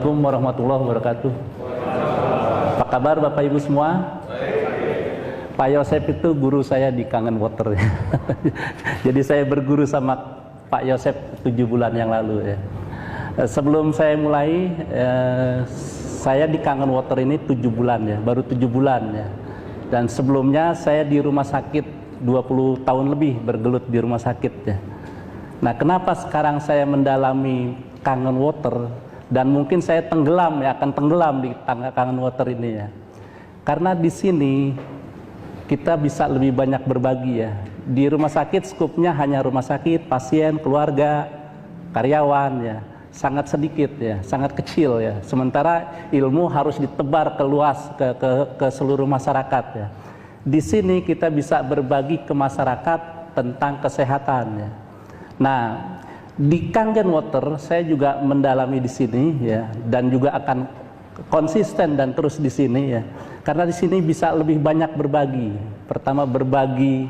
Assalamualaikum warahmatullahi wabarakatuh. Apa kabar Bapak Ibu semua? Pak Yosep itu guru saya di Kangen Water. Jadi saya berguru sama Pak Yosep 7 bulan yang lalu ya. Sebelum saya mulai, saya di Kangen Water ini 7 bulan ya, baru 7 bulan ya. Dan sebelumnya saya di rumah sakit 20 tahun lebih bergelut di rumah sakit ya. Nah, kenapa sekarang saya mendalami Kangen Water dan mungkin saya tenggelam ya, akan tenggelam di Kangen Water ini ya. Karena di sini kita bisa lebih banyak berbagi ya. Di rumah sakit skupnya hanya rumah sakit, pasien, keluarga, karyawan ya. Sangat sedikit ya, sangat kecil ya. Sementara ilmu harus ditebar ke luas ke seluruh masyarakat ya. Di sini kita bisa berbagi ke masyarakat tentang kesehatan ya. Nah, di Kangen Water saya juga mendalami di sini ya, dan juga akan konsisten dan terus di sini ya. Karena di sini bisa lebih banyak berbagi. Pertama berbagi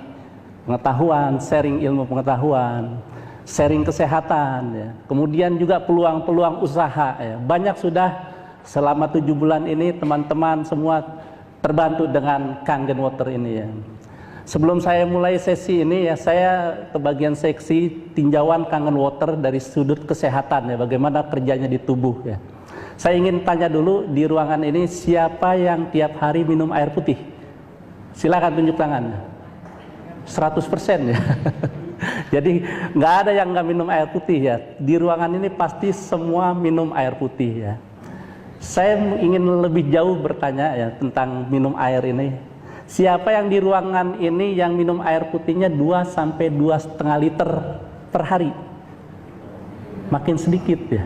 pengetahuan, sharing ilmu pengetahuan, sharing kesehatan ya. Kemudian juga peluang-peluang usaha ya. Banyak sudah selama 7 bulan ini teman-teman semua terbantu dengan Kangen Water ini ya. Sebelum saya mulai sesi ini ya, saya ke bagian seksi tinjauan Kangen Water dari sudut kesehatan ya, bagaimana kerjanya di tubuh ya. Saya ingin tanya dulu di ruangan ini, siapa yang tiap hari minum air putih? Silakan tunjuk tangan. 100% ya. Jadi nggak ada yang nggak minum air putih ya. Di ruangan ini pasti semua minum air putih ya. Saya ingin lebih jauh bertanya ya tentang minum air ini. Siapa yang di ruangan ini yang minum air putihnya 2 sampai 2,5 liter per hari? Makin sedikit ya.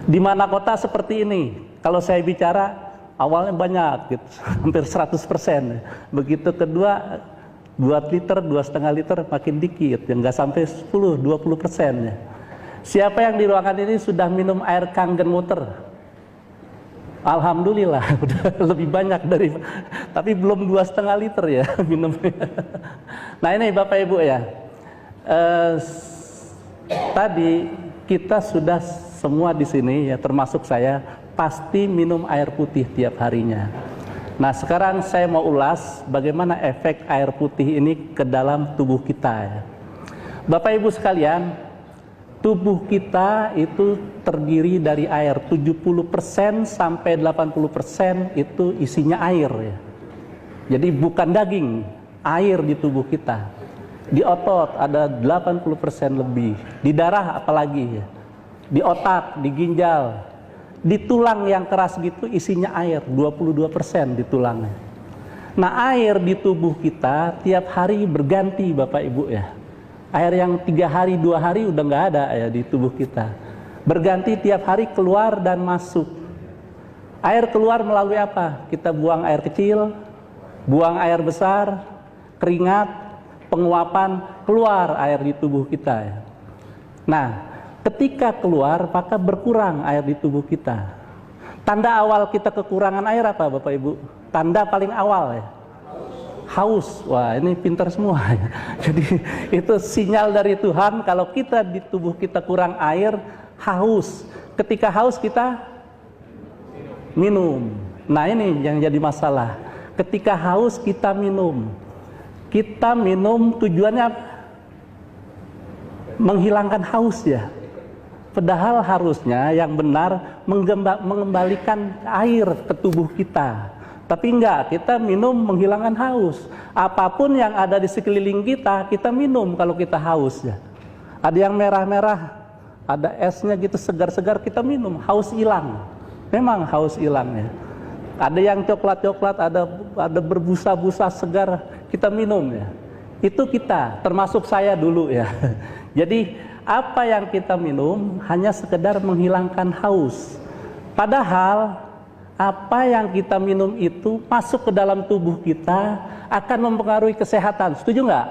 Di mana kota seperti ini? Kalau saya bicara awalnya banyak gitu, hampir 100%. Begitu kedua 2 liter, 2,5 liter makin dikit, yang nggak sampai 10-20% ya. Siapa yang di ruangan ini sudah minum air Kangen Water? Alhamdulillah udah lebih banyak dari, tapi belum 2,5 liter ya minumnya. Nah ini Bapak Ibu ya, tadi kita sudah semua di sini ya, termasuk saya, pasti minum air putih tiap harinya. Nah sekarang saya mau ulas bagaimana efek air putih ini ke dalam tubuh kita ya. Bapak Ibu sekalian, tubuh kita itu terdiri dari air, 70% sampai 80% itu isinya air ya. Jadi bukan daging, air di tubuh kita. Di otot ada 80% lebih, di darah apalagi ya. Di otak, di ginjal, di tulang yang keras gitu isinya air, 22% di tulangnya. Nah air di tubuh kita tiap hari berganti Bapak Ibu ya. Air yang 3 hari 2 hari udah nggak ada ya di tubuh kita. Berganti tiap hari keluar dan masuk. Air keluar melalui apa? Kita buang air kecil, buang air besar, keringat, penguapan, keluar air di tubuh kita ya. Nah, ketika keluar maka berkurang air di tubuh kita. Tanda awal kita kekurangan air apa Bapak Ibu? Tanda paling awal ya. Haus. Wah ini pintar semua ya. Jadi itu sinyal dari Tuhan kalau kita di tubuh kita kurang air, haus. Ketika haus kita minum. Nah ini yang jadi masalah. Ketika haus kita minum. Kita minum tujuannya menghilangkan haus ya. Padahal harusnya yang benar mengembalikan air ke tubuh kita. Tapi enggak, kita minum menghilangkan haus. Apapun yang ada di sekeliling kita, kita minum kalau kita haus ya. Ada yang merah-merah, ada esnya gitu segar-segar, kita minum, haus hilang. Memang haus hilang ya. Ada yang coklat-coklat, ada berbusa-busa segar, kita minum ya. Itu kita, termasuk saya dulu ya. Jadi apa yang kita minum hanya sekedar menghilangkan haus. Padahal apa yang kita minum itu masuk ke dalam tubuh kita akan mempengaruhi kesehatan. Setuju nggak?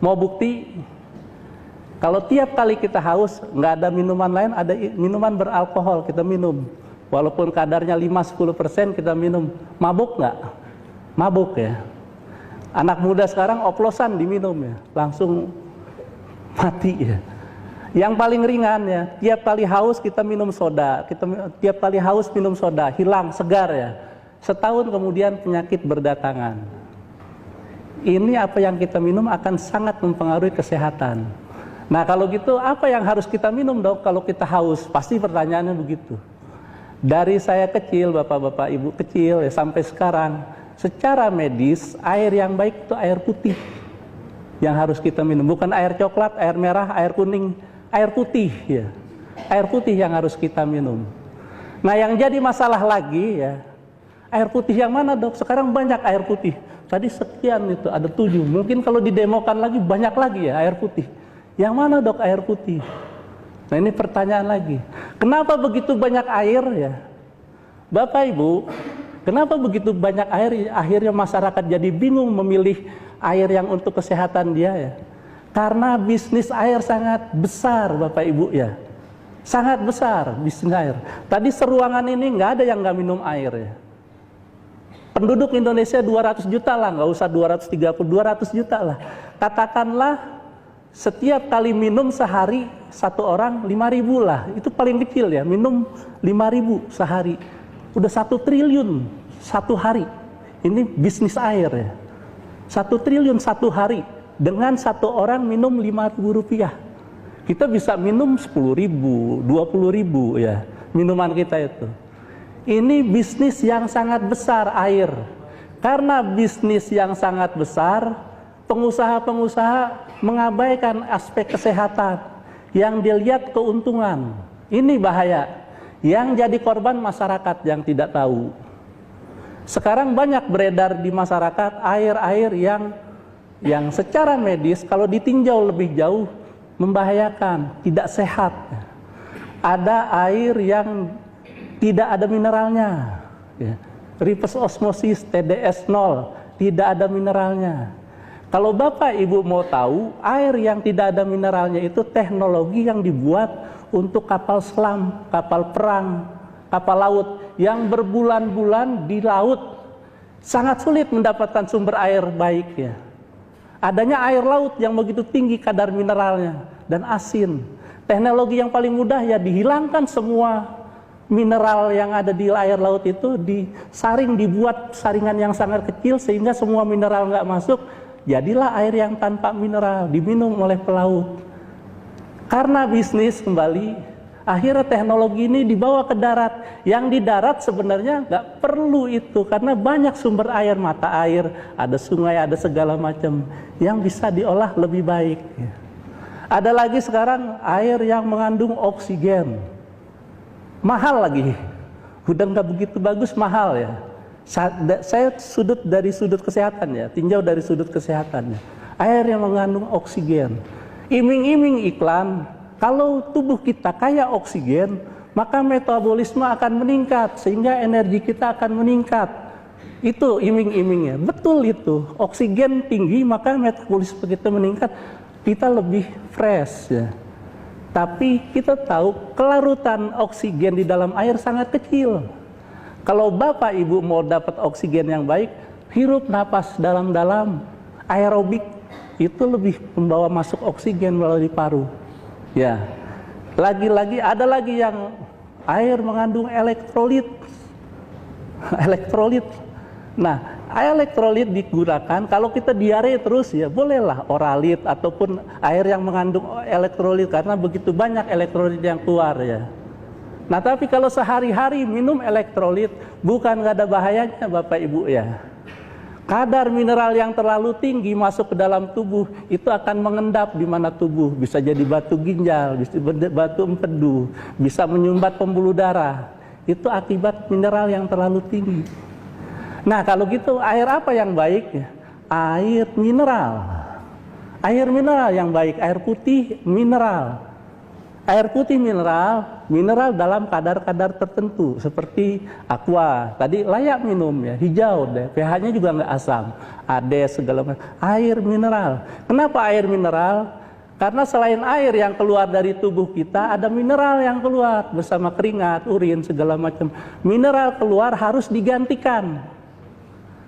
Mau bukti? Kalau tiap kali kita haus, nggak ada minuman lain, ada minuman beralkohol kita minum. Walaupun kadarnya 5-10% kita minum. Mabuk nggak? Mabuk ya. Anak muda sekarang oplosan diminum ya, langsung mati ya. Yang paling ringan ya, tiap kali haus kita minum soda, tiap kali haus minum soda, hilang, segar ya. Setahun kemudian penyakit berdatangan. Ini apa yang kita minum akan sangat mempengaruhi kesehatan. Nah kalau gitu apa yang harus kita minum dok kalau kita haus? Pasti pertanyaannya begitu. Dari saya kecil, bapak-bapak, ibu kecil ya, sampai sekarang, secara medis air yang baik itu air putih yang harus kita minum, bukan air coklat, air merah, air kuning, air putih ya. Air putih yang harus kita minum. Nah yang jadi masalah lagi ya, air putih yang mana dok? Sekarang banyak air putih. Tadi sekian itu, ada 7. Mungkin kalau didemokan lagi banyak lagi ya air putih. Yang mana dok air putih? Nah ini pertanyaan lagi. Kenapa begitu banyak air ya? Bapak Ibu, kenapa begitu banyak air? Akhirnya masyarakat jadi bingung memilih air yang untuk kesehatan dia ya. Karena bisnis air sangat besar Bapak Ibu ya. Sangat besar bisnis air. Tadi seruangan ini nggak ada yang nggak minum air ya. Penduduk Indonesia 200 juta lah, nggak usah 230, 200 juta lah. Katakanlah setiap kali minum sehari satu orang 5.000 lah. Itu paling kecil ya, minum 5.000 sehari. Udah 1 triliun satu hari. Ini bisnis air ya. 1 triliun satu hari. Dengan satu orang minum 5.000 rupiah. Kita bisa minum 10.000, 20.000 ya. Minuman kita itu. Ini bisnis yang sangat besar air. Karena bisnis yang sangat besar, pengusaha-pengusaha mengabaikan aspek kesehatan. Yang dilihat keuntungan. Ini bahaya. Yang jadi korban masyarakat yang tidak tahu. Sekarang banyak beredar di masyarakat air-air yang secara medis kalau ditinjau lebih jauh membahayakan, tidak sehat. Ada air yang tidak ada mineralnya, ya. Reverse osmosis TDS 0, tidak ada mineralnya. Kalau Bapak Ibu mau tahu, air yang tidak ada mineralnya itu teknologi yang dibuat untuk kapal selam, kapal perang, kapal laut yang berbulan-bulan di laut. Sangat sulit mendapatkan sumber air baik ya. Adanya air laut yang begitu tinggi kadar mineralnya dan asin. Teknologi yang paling mudah ya dihilangkan semua mineral yang ada di air laut itu, disaring, dibuat saringan yang sangat kecil sehingga semua mineral nggak masuk, jadilah air yang tanpa mineral, diminum oleh pelaut. Karena bisnis kembali, akhirnya teknologi ini dibawa ke darat. Yang di darat sebenarnya nggak perlu itu, karena banyak sumber air, mata air, ada sungai, ada segala macam yang bisa diolah lebih baik. Ada lagi sekarang air yang mengandung oksigen. Mahal lagi, udah nggak begitu bagus, mahal ya. Saya dari sudut kesehatan ya, tinjau dari sudut kesehatannya. Air yang mengandung oksigen. Iming-iming iklan, kalau tubuh kita kaya oksigen, maka metabolisme akan meningkat, sehingga energi kita akan meningkat. Itu iming-imingnya, betul itu. Oksigen tinggi, maka metabolisme kita meningkat, kita lebih fresh ya. Tapi kita tahu kelarutan oksigen di dalam air sangat kecil. Kalau Bapak Ibu mau dapat oksigen yang baik, hirup napas dalam-dalam, aerobik, itu lebih membawa masuk oksigen melalui paru. Ya, lagi-lagi ada lagi yang air mengandung elektrolit. Elektrolit. Nah, elektrolit digunakan kalau kita diare terus ya bolehlah oralit ataupun air yang mengandung elektrolit karena begitu banyak elektrolit yang keluar ya. Nah tapi kalau sehari-hari minum elektrolit bukan nggak ada bahayanya Bapak Ibu ya. Kadar mineral yang terlalu tinggi masuk ke dalam tubuh itu akan mengendap di mana tubuh, bisa jadi batu ginjal, bisa batu empedu, bisa menyumbat pembuluh darah. Itu akibat mineral yang terlalu tinggi. Nah kalau gitu air apa yang baik? Air mineral. Air mineral yang baik, air putih mineral. Air putih mineral, mineral dalam kadar-kadar tertentu seperti aqua. Tadi layak minum ya, hijau deh, pH-nya juga nggak asam. Ades segala macam. Air mineral. Kenapa air mineral? Karena selain air yang keluar dari tubuh kita, ada mineral yang keluar bersama keringat, urin segala macam. Mineral keluar harus digantikan.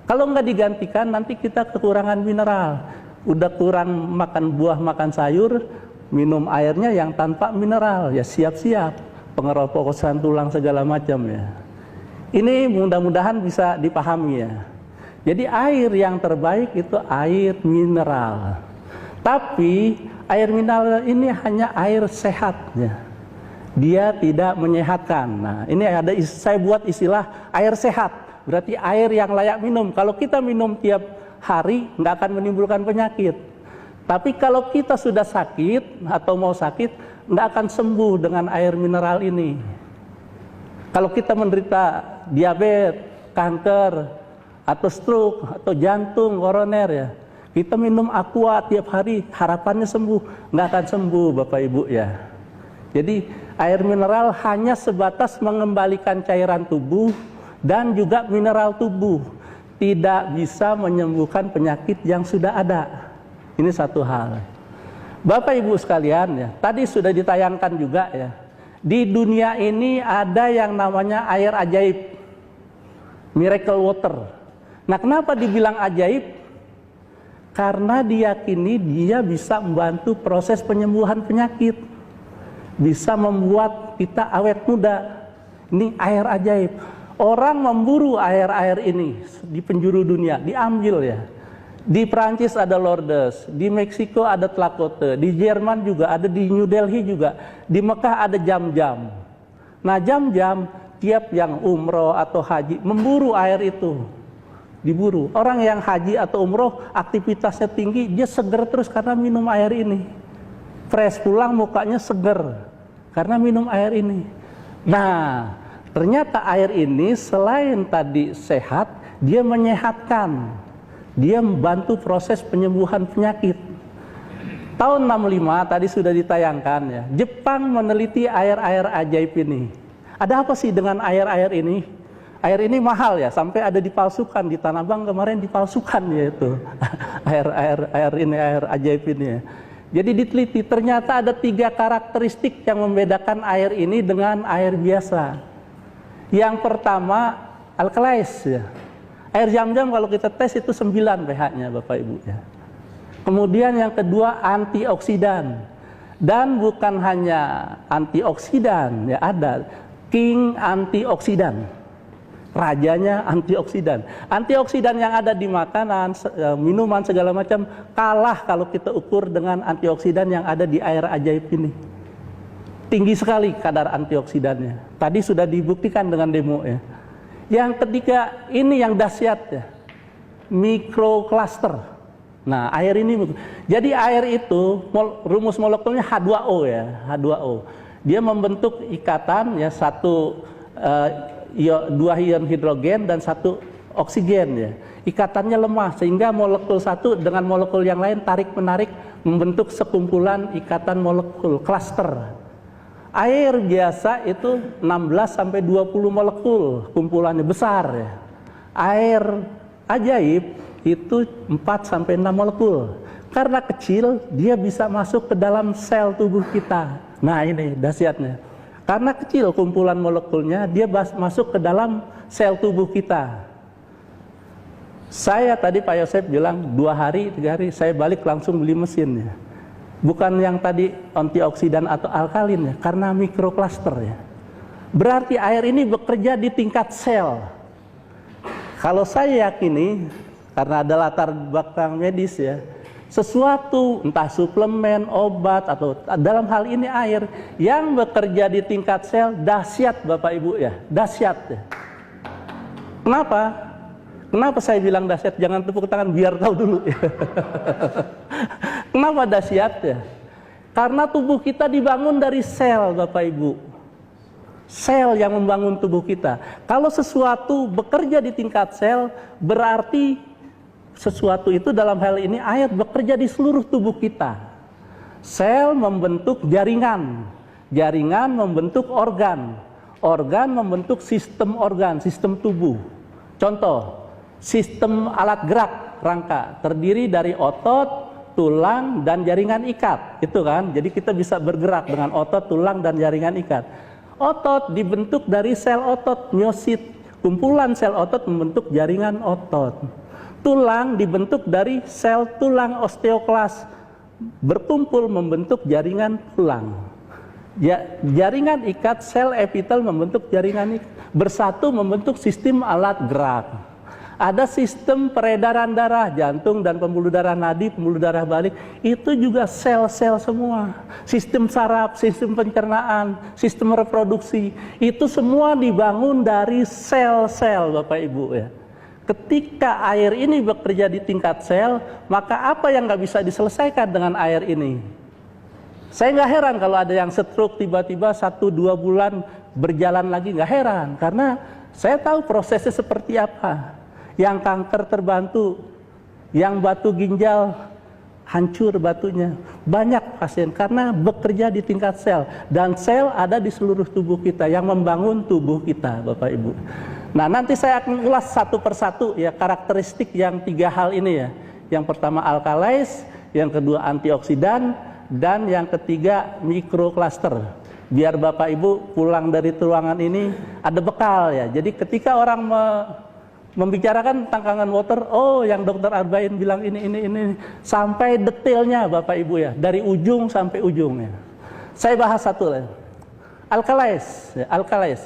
Kalau nggak digantikan nanti kita kekurangan mineral. Udah kurang makan buah, makan sayur, minum airnya yang tanpa mineral, ya siap-siap pengeroposan tulang segala macam ya. Ini mudah-mudahan bisa dipahami ya. Jadi air yang terbaik itu air mineral. Tapi air mineral ini hanya air sehat ya. Dia tidak menyehatkan. Nah, ini saya buat istilah air sehat. Berarti air yang layak minum. Kalau kita minum tiap hari nggak akan menimbulkan penyakit. Tapi kalau kita sudah sakit atau mau sakit, nggak akan sembuh dengan air mineral ini. Kalau kita menderita diabetes, kanker, atau stroke, atau jantung, koroner ya, kita minum aqua tiap hari, harapannya sembuh. Nggak akan sembuh Bapak Ibu ya. Jadi air mineral hanya sebatas mengembalikan cairan tubuh dan juga mineral tubuh. Tidak bisa menyembuhkan penyakit yang sudah ada. Ini satu hal. Bapak Ibu sekalian ya, tadi sudah ditayangkan juga ya. Di dunia ini ada yang namanya air ajaib. Miracle water. Nah, kenapa dibilang ajaib? Karena diyakini dia bisa membantu proses penyembuhan penyakit. Bisa membuat kita awet muda. Ini air ajaib. Orang memburu air-air ini di penjuru dunia, diambil ya. Di Prancis ada Lourdes, di Meksiko ada Tlacote, di Jerman juga ada, di New Delhi juga, di Mekah ada jam-jam. Nah, jam-jam tiap yang umroh atau haji memburu air itu. Diburu. Orang yang haji atau umroh aktivitasnya tinggi, dia seger terus karena minum air ini. Fresh, pulang mukanya seger karena minum air ini. Nah, ternyata air ini selain tadi sehat, dia menyehatkan. Dia membantu proses penyembuhan penyakit. Tahun 65 tadi sudah ditayangkan ya. Jepang meneliti air-air ajaib ini. Ada apa sih dengan air-air ini? Air ini mahal ya, sampai ada dipalsukan di Tanah Abang kemarin dipalsukan ya itu. air ajaib ini ya. Jadi diteliti, ternyata ada 3 karakteristik yang membedakan air ini dengan air biasa. Yang pertama, alkalais ya. Air jam-jam kalau kita tes itu 9 pH-nya Bapak Ibu ya. Kemudian yang kedua, antioksidan. Dan bukan hanya antioksidan ya, ada king antioksidan. Rajanya antioksidan. Antioksidan yang ada di makanan, minuman segala macam kalah kalau kita ukur dengan antioksidan yang ada di air ajaib ini. Tinggi sekali kadar antioksidannya. Tadi sudah dibuktikan dengan demo ya. Yang ketiga, ini yang dahsyat ya. Mikrokluster. Nah, air ini, jadi air itu rumus molekulnya H2O ya, H2O. Dia membentuk ikatan ya, dua ion hidrogen dan 1 oksigen ya. Ikatannya lemah sehingga molekul satu dengan molekul yang lain tarik menarik membentuk sekumpulan ikatan molekul, cluster. Air biasa itu 16 sampai 20 molekul kumpulannya, besar ya. Air ajaib itu 4 sampai 6 molekul. Karena kecil, dia bisa masuk ke dalam sel tubuh kita. Nah, ini dahsyatnya. Karena kecil kumpulan molekulnya, dia masuk ke dalam sel tubuh kita. Saya tadi Pak Yosef bilang 2 hari, 3 hari, saya balik langsung beli mesin ya. Bukan yang tadi antioksidan atau alkalin ya, karena mikrokluster ya. Berarti air ini bekerja di tingkat sel. Kalau saya yakini, karena ada latar belakang medis ya, sesuatu entah suplemen, obat atau dalam hal ini air yang bekerja di tingkat sel dahsyat Bapak Ibu ya, dahsyat ya. Kenapa? Kenapa saya bilang dahsyat? Jangan tepuk tangan biar tahu dulu ya. Kenapa dahsyat ya? Karena tubuh kita dibangun dari sel Bapak Ibu. Sel yang membangun tubuh kita. Kalau sesuatu bekerja di tingkat sel, berarti sesuatu itu dalam hal ini air bekerja di seluruh tubuh kita. Sel membentuk jaringan. Jaringan membentuk organ. Organ membentuk sistem organ, sistem tubuh. Contoh, sistem alat gerak rangka terdiri dari otot, tulang, dan jaringan ikat. Itu kan, jadi kita bisa bergerak dengan otot, tulang, dan jaringan ikat. Otot dibentuk dari sel otot, miosit. Kumpulan sel otot membentuk jaringan otot. Tulang dibentuk dari sel tulang, osteoklas. berkumpul membentuk jaringan tulang. Ya, jaringan ikat sel epitel membentuk jaringan ikat, bersatu membentuk sistem alat gerak. Ada sistem peredaran darah, jantung dan pembuluh darah nadi, pembuluh darah balik, itu juga sel-sel semua. Sistem saraf, sistem pencernaan, sistem reproduksi, itu semua dibangun dari sel-sel Bapak Ibu ya. Ketika air ini bekerja di tingkat sel, maka apa yang nggak bisa diselesaikan dengan air ini? Saya nggak heran kalau ada yang stroke tiba-tiba 1-2 bulan berjalan lagi, nggak heran. Karena saya tahu prosesnya seperti apa. Yang kanker terbantu, yang batu ginjal hancur batunya. Banyak pasien karena bekerja di tingkat sel. Dan sel ada di seluruh tubuh kita yang membangun tubuh kita Bapak Ibu. Nah nanti saya akan ulas satu persatu ya karakteristik yang 3 hal ini ya. Yang pertama alkalais, yang kedua antioksidan, dan yang ketiga mikrokluster. Biar Bapak Ibu pulang dari ruangan ini ada bekal ya. Jadi ketika orang membicarakan tentang kangen water, oh yang dokter Arbain bilang ini, sampai detailnya Bapak Ibu ya, dari ujung sampai ujungnya. Saya bahas satu lah. Alkalais, ya, alkalais.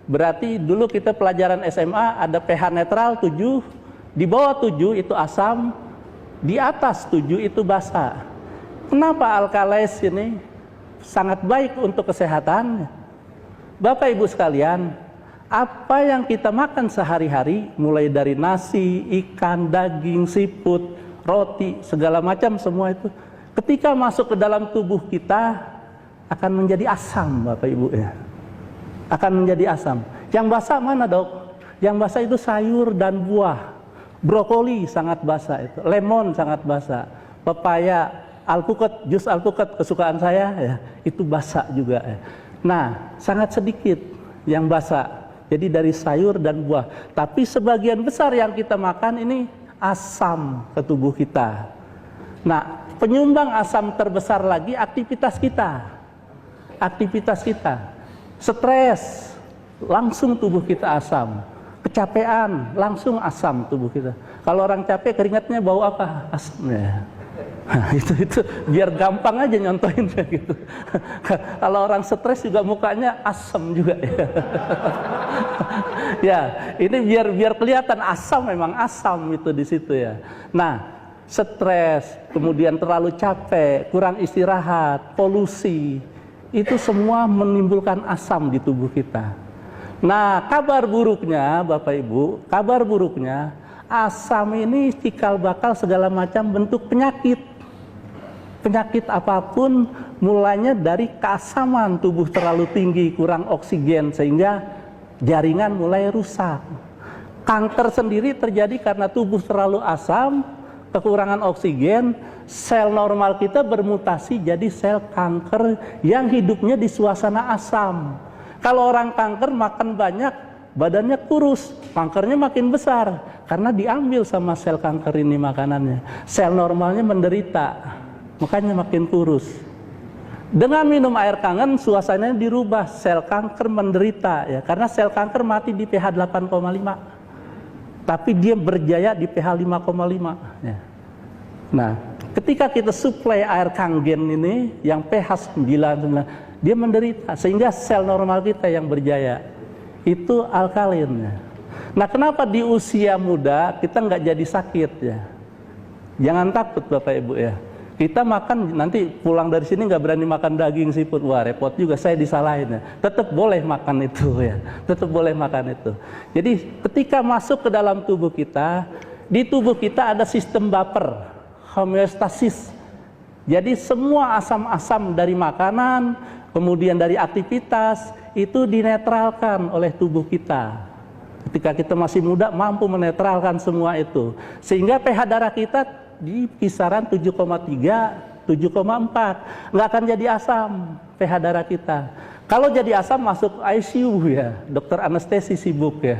Berarti dulu kita pelajaran SMA ada pH netral 7, di bawah 7 itu asam, di atas 7 itu basa. Kenapa alkalais ini sangat baik untuk kesehatan? Bapak Ibu sekalian, apa yang kita makan sehari-hari, mulai dari nasi, ikan, daging, siput, roti, segala macam semua itu, ketika masuk ke dalam tubuh kita akan menjadi asam Bapak Ibu ya. Akan menjadi asam. Yang basah mana dok? Yang basah itu sayur dan buah. Brokoli sangat basah itu, lemon sangat basah, pepaya, alpukat, jus alpukat kesukaan saya ya, itu basah juga ya. Nah, sangat sedikit yang basah. Jadi dari sayur dan buah. Tapi sebagian besar yang kita makan ini asam ke tubuh kita. Nah, penyumbang asam terbesar lagi aktivitas kita. Aktivitas kita. Stres, langsung tubuh kita asam. Kecapean, langsung asam tubuh kita. Kalau orang capek keringatnya bau apa? Asam ya. Nah, itu biar gampang aja nyontohinnya gitu. Kalau orang stres juga mukanya asam juga ya. Ya, ini biar kelihatan asam, memang asam itu di situ ya. Nah, stres, kemudian terlalu capek, kurang istirahat, polusi, itu semua menimbulkan asam di tubuh kita. Nah, kabar buruknya Bapak Ibu, kabar buruknya asam ini cikal bakal segala macam bentuk penyakit. Penyakit apapun mulainya dari keasaman, tubuh terlalu tinggi, kurang oksigen sehingga jaringan mulai rusak. Kanker sendiri terjadi karena tubuh terlalu asam, kekurangan oksigen, sel normal kita bermutasi jadi sel kanker yang hidupnya di suasana asam. Kalau orang kanker makan banyak, badannya kurus, kankernya makin besar karena diambil sama sel kanker ini makanannya. Sel normalnya menderita, makanya makin kurus. Dengan minum air kangen suasananya dirubah, sel kanker menderita ya, karena sel kanker mati di pH 8,5. Tapi dia berjaya di pH 5,5 ya. Nah, ketika kita suplai air kangen ini yang pH 9, dia menderita sehingga sel normal kita yang berjaya. Itu alkalin ya. Nah, kenapa di usia muda kita nggak jadi sakit ya? Jangan takut Bapak Ibu ya. Kita makan, nanti pulang dari sini nggak berani makan daging siput, wah repot juga, saya disalahin ya. Tetap boleh makan itu ya, tetap boleh makan itu. Jadi ketika masuk ke dalam tubuh kita, di tubuh kita ada sistem baper, homeostasis. Jadi semua asam-asam dari makanan, kemudian dari aktivitas, itu dinetralkan oleh tubuh kita. Ketika kita masih muda mampu menetralkan semua itu. Sehingga pH darah kita di kisaran 7,3, 7,4. Nggak akan jadi asam pH darah kita. Kalau jadi asam masuk ICU ya, dokter anestesi sibuk ya.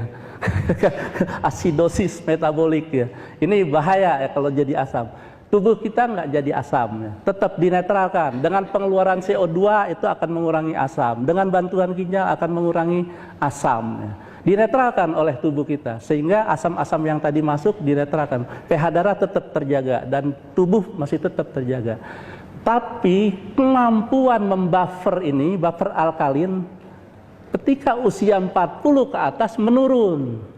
Asidosis metabolik ya. Ini bahaya ya kalau jadi asam. Tubuh kita nggak jadi asam ya. Tetap dinetralkan. Dengan pengeluaran CO2 itu akan mengurangi asam. Dengan bantuan ginjal akan mengurangi asam ya. dinetralkan oleh tubuh kita, sehingga asam-asam yang tadi masuk dinetralkan, pH darah tetap terjaga dan tubuh masih tetap terjaga. Tapi kemampuan membuffer ini, buffer alkalin, ketika usia 40 ke atas menurun.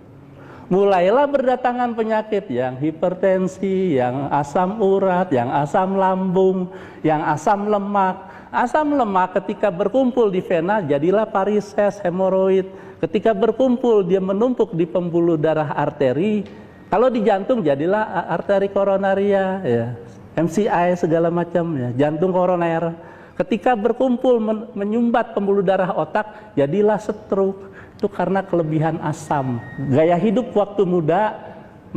Mulailah berdatangan penyakit yang hipertensi, yang asam urat, yang asam lambung, yang asam lemak. Asam lemak ketika berkumpul di vena jadilah varises, hemoroid. Ketika berkumpul dia menumpuk di pembuluh darah arteri. Kalau di jantung jadilah arteri koronaria, ya, MCI segala macam, ya, jantung koroner. Ketika berkumpul menyumbat pembuluh darah otak jadilah stroke. Itu karena kelebihan asam. Gaya hidup waktu muda,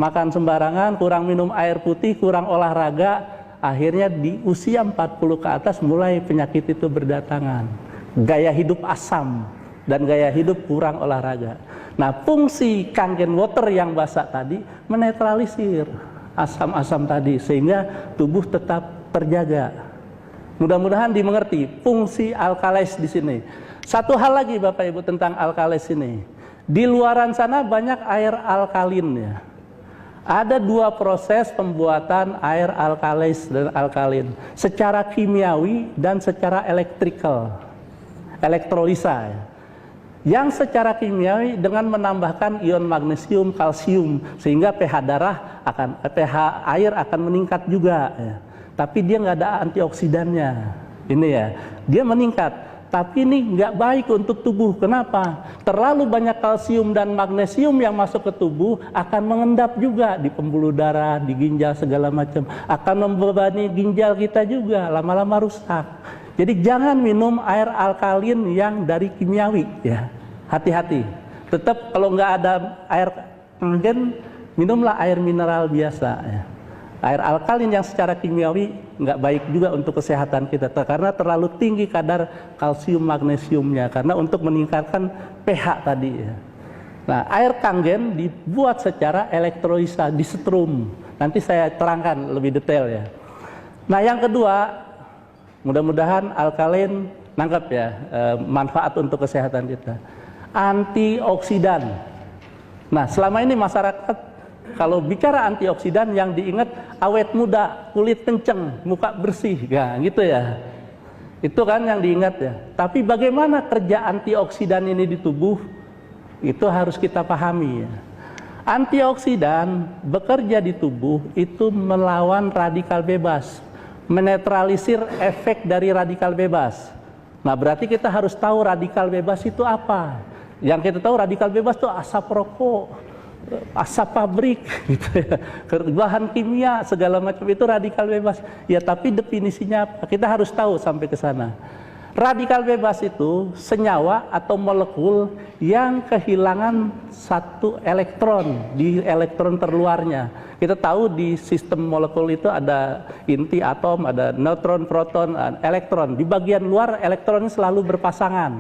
makan sembarangan, kurang minum air putih, kurang olahraga, akhirnya di usia 40 ke atas mulai penyakit itu berdatangan. Gaya hidup asam dan gaya hidup kurang olahraga. Nah, fungsi Kangen Water yang basah tadi menetralisir asam-asam tadi sehingga tubuh tetap terjaga. Mudah-mudahan dimengerti fungsi alkales di sini. Satu hal lagi Bapak Ibu tentang alkales ini. Di luaran sana banyak air alkalin, ya. Ada dua proses pembuatan air alkales dan alkalin, secara kimiawi dan secara elektrolisa. Ya. Yang secara kimiawi dengan menambahkan ion magnesium, kalsium, sehingga pH air akan meningkat juga. Ya. Tapi dia nggak ada antioksidannya. Ini ya, dia meningkat. Tapi ini nggak baik untuk tubuh. Kenapa? Terlalu banyak kalsium dan magnesium yang masuk ke tubuh akan mengendap juga di pembuluh darah, di ginjal segala macam. Akan membebani ginjal kita juga, lama-lama rusak. Jadi jangan minum air alkalin yang dari kimiawi, ya. Hati-hati. Tetap kalau nggak ada air kangen, minumlah air mineral biasa, ya. Air alkalin yang secara kimiawi nggak baik juga untuk kesehatan kita karena terlalu tinggi kadar kalsium magnesiumnya, karena untuk meningkatkan pH tadi, ya. Nah, air kangen dibuat secara elektrolisa, disetrum. Nanti saya terangkan lebih detail, ya. Nah, yang kedua, mudah-mudahan alkalin nangkep, ya, manfaat untuk kesehatan kita. Antioksidan. Nah, selama ini masyarakat kalau bicara antioksidan yang diingat awet muda, kulit kenceng, muka bersih, ya, gitu ya. Itu kan yang diingat, ya. Tapi bagaimana kerja antioksidan ini di tubuh? Itu harus kita pahami, ya. Antioksidan bekerja di tubuh itu melawan radikal bebas, menetralisir efek dari radikal bebas. Nah, berarti kita harus tahu radikal bebas itu apa. Yang kita tahu radikal bebas itu asap rokok, asap pabrik, gitu ya, bahan kimia segala macam itu radikal bebas. Ya, tapi definisinya apa? Kita harus tahu sampai ke sana. Radikal bebas itu senyawa atau molekul yang kehilangan satu elektron di elektron terluarnya. Kita tahu di sistem molekul itu ada inti atom, ada neutron, proton, elektron. Di bagian luar elektronnya selalu berpasangan.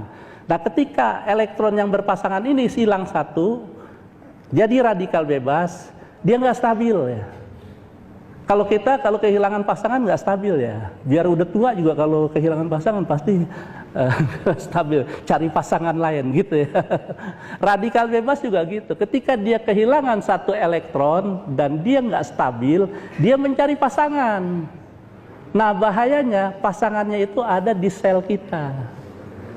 Nah, ketika elektron yang berpasangan ini hilang satu, jadi radikal bebas, dia nggak stabil, ya. Kalau kita kehilangan pasangan nggak stabil, ya. Biar udah tua juga kalau kehilangan pasangan pasti stabil, cari pasangan lain, gitu ya. Radikal bebas juga gitu. Ketika dia kehilangan satu elektron dan dia nggak stabil, dia mencari pasangan. Nah, bahayanya pasangannya itu ada di sel kita.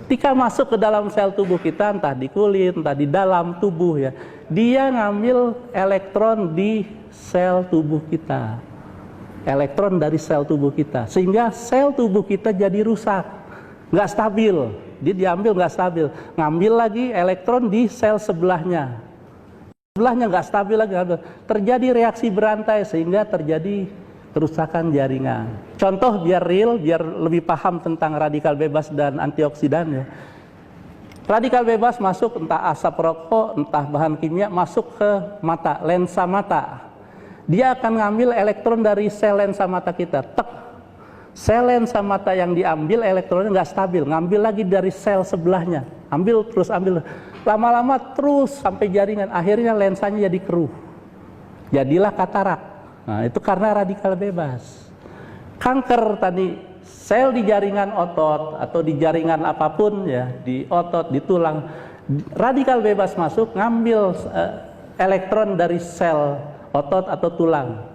Ketika masuk ke dalam sel tubuh kita, entah di kulit, entah di dalam tubuh, ya, dia ngambil elektron di sel tubuh kita, elektron dari sel tubuh kita, sehingga sel tubuh kita jadi rusak, nggak stabil. Dia diambil nggak stabil, ngambil lagi elektron di sel sebelahnya nggak stabil lagi, terjadi reaksi berantai sehingga terjadi kerusakan jaringan. Contoh biar real, biar lebih paham tentang radikal bebas dan antioksidan, ya. Radikal bebas masuk entah asap rokok, entah bahan kimia, masuk ke mata, lensa mata. Dia akan ngambil elektron dari sel lensa mata kita. Tek. Sel lensa mata yang diambil elektronnya nggak stabil, ngambil lagi dari sel sebelahnya. Ambil terus ambil. Lama-lama terus sampai jaringan, akhirnya lensanya jadi keruh. Jadilah katarak. Nah, itu karena radikal bebas. Kanker tadi, sel di jaringan otot atau di jaringan apapun, ya, di otot, di tulang, Radikal bebas masuk, ngambil elektron dari sel otot atau tulang.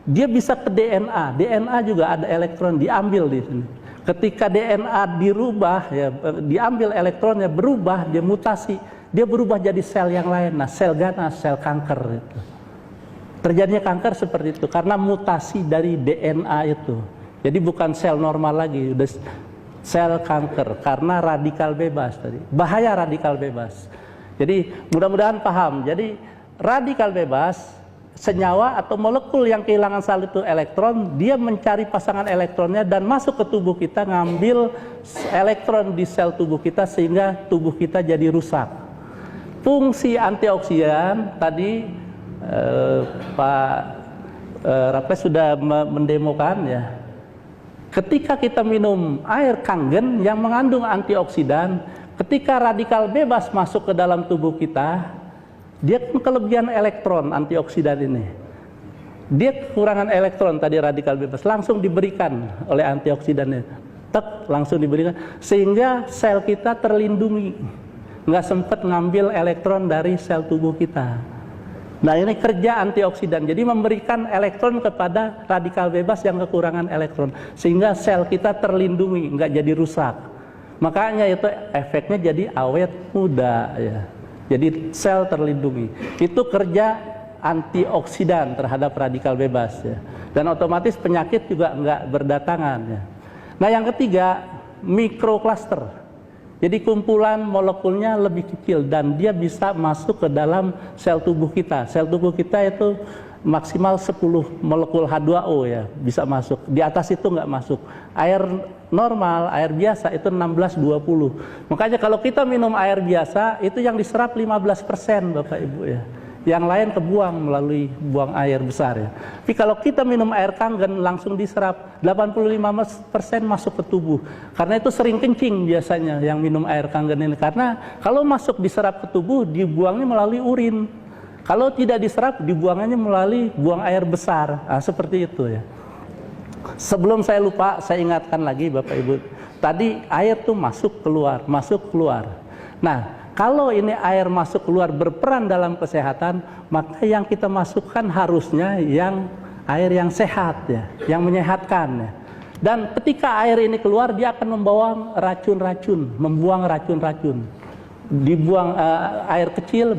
Dia bisa ke DNA. DNA juga ada elektron diambil di sini. Ketika DNA dirubah, ya, diambil elektronnya, berubah, dia mutasi, dia berubah jadi sel yang lain. Nah, sel ganas, sel kanker itu. Terjadinya kanker seperti itu karena mutasi dari DNA itu. Jadi bukan sel normal lagi, udah sel kanker karena radikal bebas tadi. Bahaya radikal bebas. Jadi mudah-mudahan paham. Jadi radikal bebas, senyawa atau molekul yang kehilangan satu elektron, dia mencari pasangan elektronnya dan masuk ke tubuh kita, ngambil elektron di sel tubuh kita sehingga tubuh kita jadi rusak. Fungsi antioksidan tadi Pak Raples sudah mendemokan ya. Ketika kita minum air Kangen yang mengandung antioksidan, ketika radikal bebas masuk ke dalam tubuh kita, dia kelebihan elektron antioksidan ini. Dia kekurangan elektron tadi radikal bebas, langsung diberikan oleh antioksidannya. Tek, langsung diberikan sehingga sel kita terlindungi. Nggak sempat ngambil elektron dari sel tubuh kita. Nah, ini kerja antioksidan. Jadi memberikan elektron kepada radikal bebas yang kekurangan elektron sehingga sel kita terlindungi, nggak jadi rusak. Makanya itu efeknya jadi awet muda ya. Jadi sel terlindungi. Itu kerja antioksidan terhadap radikal bebas ya. Dan otomatis penyakit juga nggak berdatangan ya. Nah, yang ketiga, mikrokluster. Jadi kumpulan molekulnya lebih kecil dan dia bisa masuk ke dalam sel tubuh kita. Sel tubuh kita itu maksimal 10 molekul H2O ya, bisa masuk. Di atas itu nggak masuk. Air normal, air biasa itu 16-20. Makanya kalau kita minum air biasa, itu yang diserap 15% Bapak Ibu ya. Yang lain kebuang melalui buang air besar ya. Tapi kalau kita minum air Kangen langsung diserap 85% masuk ke tubuh. Karena itu sering kencing biasanya yang minum air Kangen ini. Karena kalau masuk diserap ke tubuh dibuangnya melalui urin. Kalau tidak diserap dibuangannya melalui buang air besar. Nah, seperti itu ya. Sebelum saya lupa, saya ingatkan lagi Bapak Ibu. Tadi air tuh masuk keluar, masuk keluar. Nah, kalau ini air masuk keluar berperan dalam kesehatan, maka yang kita masukkan harusnya yang air yang sehat ya, yang menyehatkan ya. Dan ketika air ini keluar, dia akan membawa racun-racun, membuang racun-racun. Dibuang air kecil,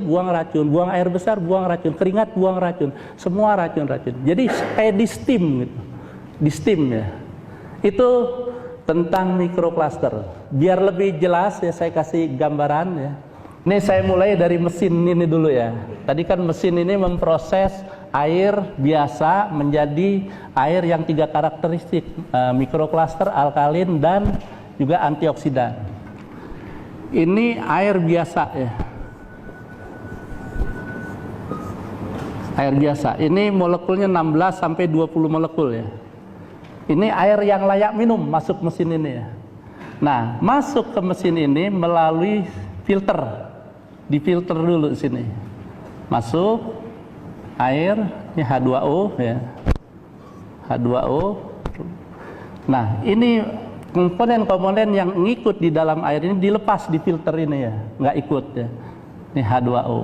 buang racun, buang air besar, buang racun, keringat, buang racun, semua racun-racun. Jadi kayak di steam gitu, di steam ya. Itu tentang mikrokluster. Biar lebih jelas ya saya kasih gambaran ya. Ini saya mulai dari mesin ini dulu ya. Tadi kan mesin ini memproses air biasa menjadi air yang 3 karakteristik, mikrokluster, alkalin, dan juga antioksidan. Ini air biasa ya. Air biasa. Ini molekulnya 16 sampai 20 molekul ya. Ini air yang layak minum masuk mesin ini ya. Nah, masuk ke mesin ini melalui filter. Difilter dulu sini. Masuk air, ini H2O ya. H2O. Nah, ini komponen-komponen yang ngikut di dalam air ini dilepas di filter ini ya, nggak ikut ya. Ini H2O.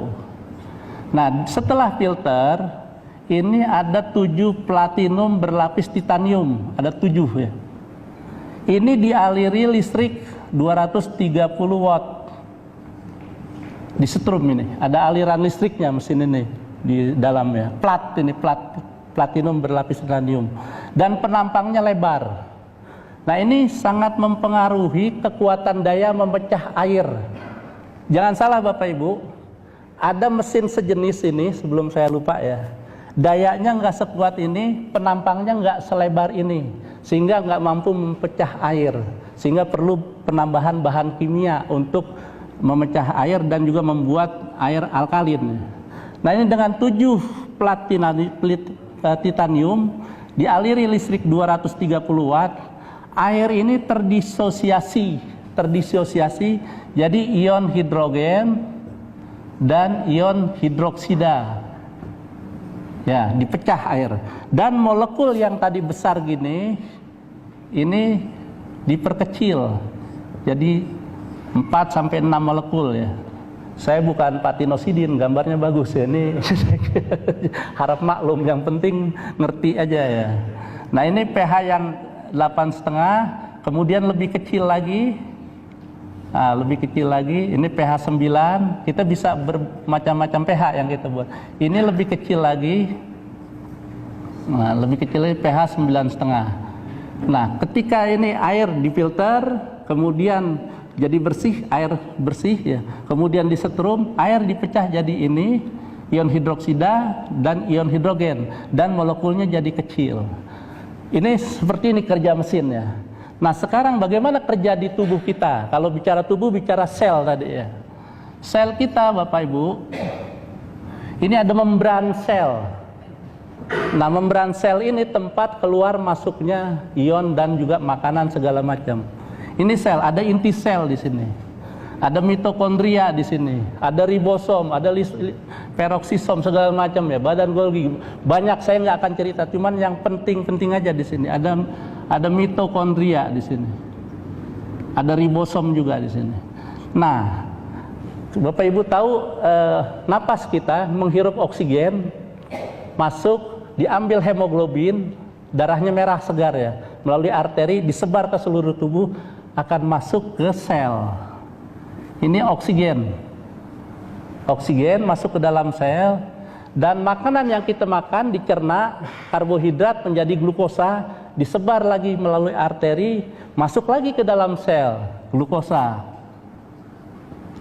Nah, setelah filter ini ada 7 platinum berlapis titanium, ada 7 ya. Ini dialiri listrik 230 watt. Disetrum ini, ada aliran listriknya mesin ini di dalamnya. Platinum berlapis titanium. Dan penampangnya lebar. Nah, ini sangat mempengaruhi kekuatan daya memecah air. Jangan salah Bapak Ibu, ada mesin sejenis ini, sebelum saya lupa ya, dayanya nggak sekuat ini, penampangnya nggak selebar ini, sehingga nggak mampu memecah air, sehingga perlu penambahan bahan kimia untuk memecah air dan juga membuat air alkalin. Nah, ini dengan 7 titanium dialiri listrik 230 watt, air ini terdisosiasi jadi ion hidrogen dan ion hidroksida. Ya, dipecah air. Dan molekul yang tadi besar gini, ini diperkecil. Jadi 4 sampai 6 molekul ya. Saya bukan patinosidin, gambarnya bagus ya. Ini harap maklum, yang penting ngerti aja ya. Nah, ini pH yang 8,5, kemudian lebih kecil lagi. Nah, lebih kecil lagi, ini pH 9. Kita bisa bermacam-macam pH yang kita buat. Ini lebih kecil lagi. Nah, lebih kecil lagi, pH 9,5. Nah, ketika ini air difilter, kemudian jadi bersih, air bersih ya. Kemudian disetrum, air dipecah jadi ini ion hidroksida dan ion hidrogen, dan molekulnya jadi kecil. Ini seperti ini kerja mesin ya. Nah, sekarang bagaimana kerja di tubuh kita? Kalau bicara tubuh, bicara sel tadi ya. Sel kita, Bapak Ibu, ini ada membran sel. Nah, membran sel ini tempat keluar masuknya ion dan juga makanan segala macam. Ini sel, ada inti sel di sini. Ada mitokondria di sini, ada ribosom, ada peroksisom segala macam ya, badan Golgi. Banyak saya nggak akan cerita, cuman yang penting-penting aja di sini. Ada mitokondria di sini. Ada ribosom juga di sini. Nah, Bapak Ibu tahu napas kita menghirup oksigen, masuk, diambil hemoglobin, darahnya merah segar ya, melalui arteri disebar ke seluruh tubuh, akan masuk ke sel. Ini oksigen. Oksigen masuk ke dalam sel, dan makanan yang kita makan dicerna, karbohidrat menjadi glukosa, disebar lagi melalui arteri, masuk lagi ke dalam sel, glukosa.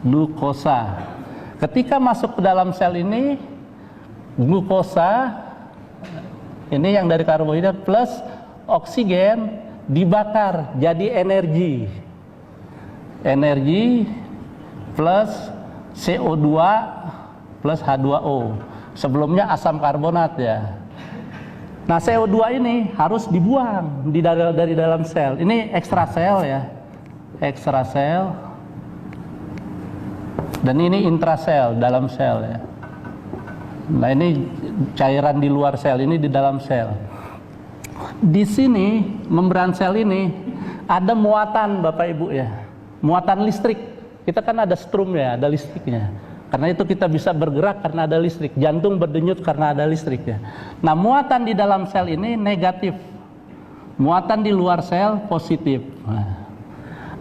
Glukosa. Ketika masuk ke dalam sel ini, glukosa ini yang dari karbohidrat plus oksigen dibakar jadi energi. Energi plus CO2 plus H2O. Sebelumnya asam karbonat ya. Nah, CO2 ini harus dibuang dari dalam sel. Ini ekstrasel ya. Ekstrasel. Dan ini intrasel, dalam sel ya. Nah, ini cairan di luar sel, ini di dalam sel. Di sini membran sel ini ada muatan, Bapak Ibu ya, muatan listrik. Kita kan ada strum ya, ada listriknya. Karena itu kita bisa bergerak karena ada listrik. Jantung berdenyut karena ada listrik ya. Nah, muatan di dalam sel ini negatif, muatan di luar sel positif. Nah,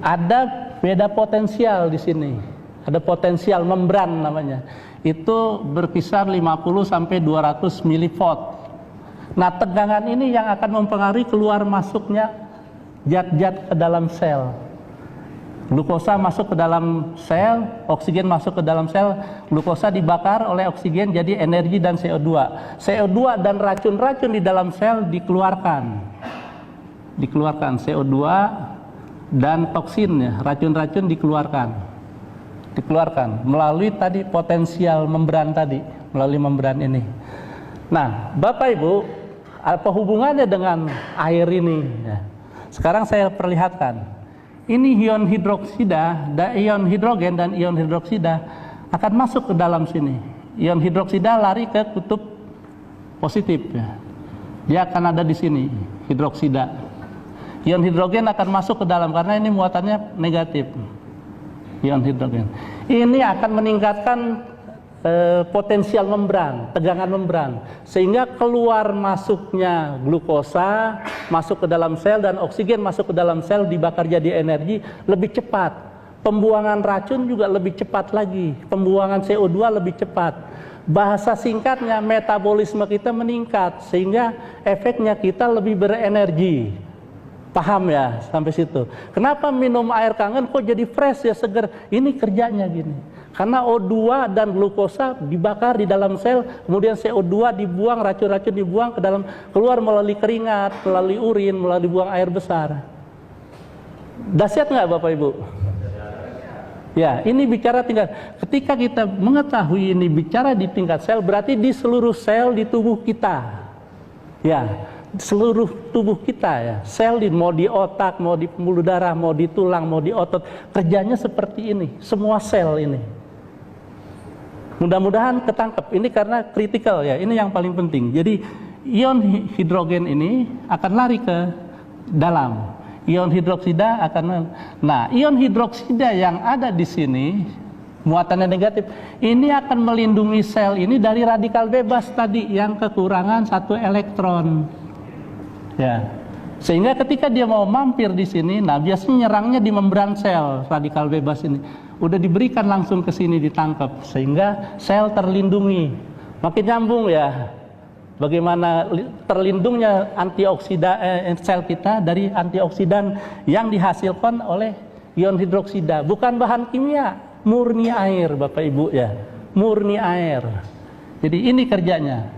ada beda potensial di sini. Ada potensial membran namanya. Itu berkisar 50 sampai 200 milivolt. Nah, tegangan ini yang akan mempengaruhi keluar masuknya zat-zat ke dalam sel. Glukosa masuk ke dalam sel, oksigen masuk ke dalam sel, glukosa dibakar oleh oksigen jadi energi dan CO2. CO2 dan racun-racun di dalam sel dikeluarkan. Dikeluarkan CO2 dan toksin ya, racun-racun dikeluarkan melalui tadi potensial membran tadi, melalui membran ini. Nah, Bapak Ibu, apa hubungannya dengan air ini ya? Sekarang saya perlihatkan. Ini ion hidroksida, ion hidrogen dan ion hidroksida akan masuk ke dalam sini. Ion hidroksida lari ke kutub positif ya. Dia akan ada di sini, hidroksida. Ion hidrogen akan masuk ke dalam karena ini muatannya negatif. Ion hidrogen ini akan meningkatkan potensial membran, tegangan membran, sehingga keluar masuknya glukosa masuk ke dalam sel dan oksigen masuk ke dalam sel dibakar jadi energi lebih cepat. Pembuangan racun juga lebih cepat lagi, pembuangan CO2 lebih cepat. Bahasa singkatnya, metabolisme kita meningkat sehingga efeknya kita lebih berenergi. Paham ya sampai situ? Kenapa minum air kangen kok jadi fresh ya, seger? Ini kerjanya gini. Karena O2 dan glukosa dibakar di dalam sel, kemudian CO2 dibuang, racun-racun dibuang ke dalam, keluar melalui keringat, melalui urin, melalui buang air besar. Dahsyat nggak Bapak Ibu? Ya, ini bicara tingkat. Ketika kita mengetahui ini bicara di tingkat sel, berarti di seluruh sel di tubuh kita. Ya, seluruh tubuh kita ya, sel mau di otak, mau di pembuluh darah, mau di tulang, mau di otot, kerjanya seperti ini, semua sel ini. Mudah-mudahan ketangkep, ini karena kritikal ya, ini yang paling penting. Jadi ion hidrogen ini akan lari ke dalam. ion hidroksida akan. Nah, ion hidroksida yang ada di sini muatannya negatif, ini akan melindungi sel ini dari radikal bebas tadi yang kekurangan 1 elektron. Ya. Sehingga ketika dia mau mampir di sini, nah biasanya nyerangnya di membran sel radikal bebas ini. Udah diberikan langsung ke sini ditangkap sehingga sel terlindungi. Makin nyambung ya. Bagaimana terlindungnya antioksidan sel kita dari antioksidan yang dihasilkan oleh ion hidroksida, bukan bahan kimia, murni air Bapak Ibu ya, murni air. Jadi ini kerjanya.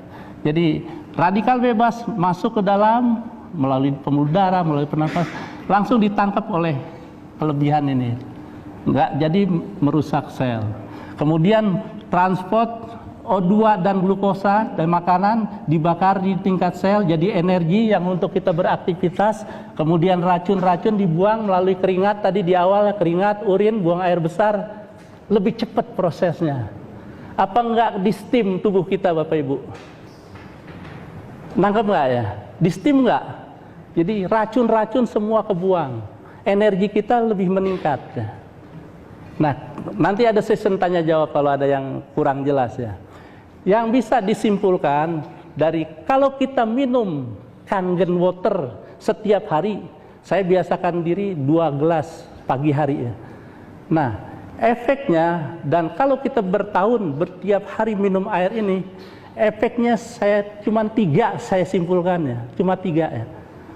Jadi radikal bebas masuk ke dalam melalui pembuluh darah, melalui pernapas, langsung ditangkap oleh kelebihan ini. Enggak jadi merusak sel. Kemudian transport O2 dan glukosa dan makanan dibakar di tingkat sel jadi energi yang untuk kita beraktivitas. Kemudian racun-racun dibuang melalui keringat, tadi di awal keringat, urin, buang air besar, lebih cepat prosesnya. Apa enggak di steam tubuh kita Bapak Ibu? Nangkep enggak ya? Di steam enggak? Jadi racun-racun semua kebuang, energi kita lebih meningkat. Nah, nanti ada session tanya jawab kalau ada yang kurang jelas ya. Yang bisa disimpulkan dari kalau kita minum Kangen water setiap hari, saya biasakan diri 2 gelas pagi hari ya. Nah, efeknya, dan kalau kita bertahun bertiap hari minum air ini, efeknya saya cuma 3 saya simpulkan ya, cuma 3 ya.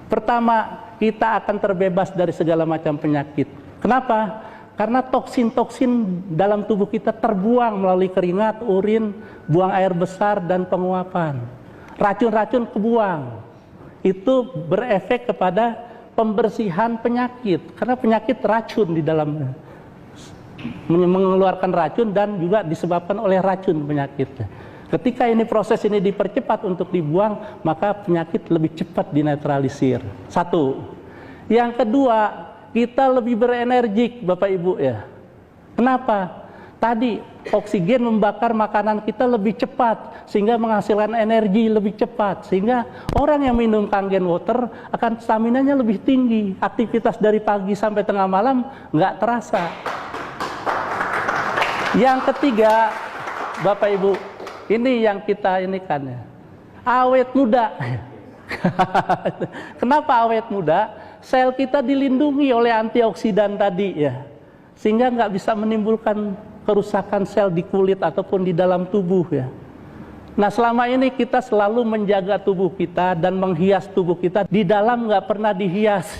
Pertama, kita akan terbebas dari segala macam penyakit. Kenapa? Karena toksin-toksin dalam tubuh kita terbuang melalui keringat, urin, buang air besar, dan penguapan. Racun-racun kebuang. Itu berefek kepada pembersihan penyakit. Karena penyakit racun di dalamnya. Mengeluarkan racun dan juga disebabkan oleh racun penyakitnya. Ketika ini proses ini dipercepat untuk dibuang, maka penyakit lebih cepat dinetralisir. 1. Yang kedua, kita lebih berenergik Bapak Ibu ya. Kenapa? Tadi oksigen membakar makanan kita lebih cepat sehingga menghasilkan energi lebih cepat, sehingga orang yang minum Kangen water akan staminanya lebih tinggi. Aktivitas dari pagi sampai tengah malam nggak terasa. Yang ketiga Bapak Ibu, ini yang kita ini kan ya, awet muda. Kenapa awet muda? Sel kita dilindungi oleh antioksidan tadi ya, sehingga nggak bisa menimbulkan kerusakan sel di kulit ataupun di dalam tubuh ya. Nah, selama ini kita selalu menjaga tubuh kita dan menghias tubuh kita, di dalam nggak pernah dihias.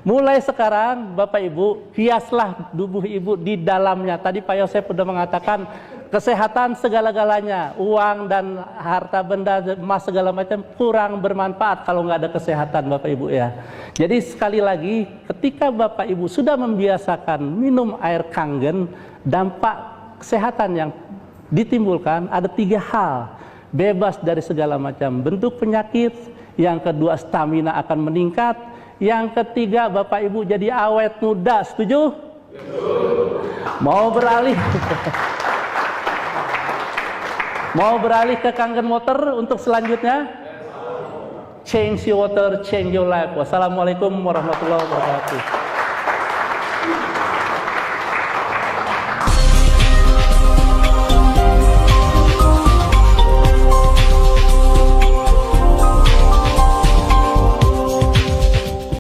Mulai sekarang Bapak Ibu, hiaslah tubuh Ibu di dalamnya. Tadi Pak Yosef sudah mengatakan kesehatan segala-galanya, uang dan harta benda, emas segala macam kurang bermanfaat kalau nggak ada kesehatan Bapak Ibu ya. Jadi sekali lagi, ketika Bapak Ibu sudah membiasakan minum air Kangen, dampak kesehatan yang ditimbulkan ada 3 hal. Bebas dari segala macam bentuk penyakit. Yang kedua, stamina akan meningkat. Yang ketiga, Bapak Ibu jadi awet muda. Setuju? Mau beralih? Mau beralih ke Kangen water untuk selanjutnya? Change your water, change your life. Wassalamualaikum warahmatullahi wabarakatuh.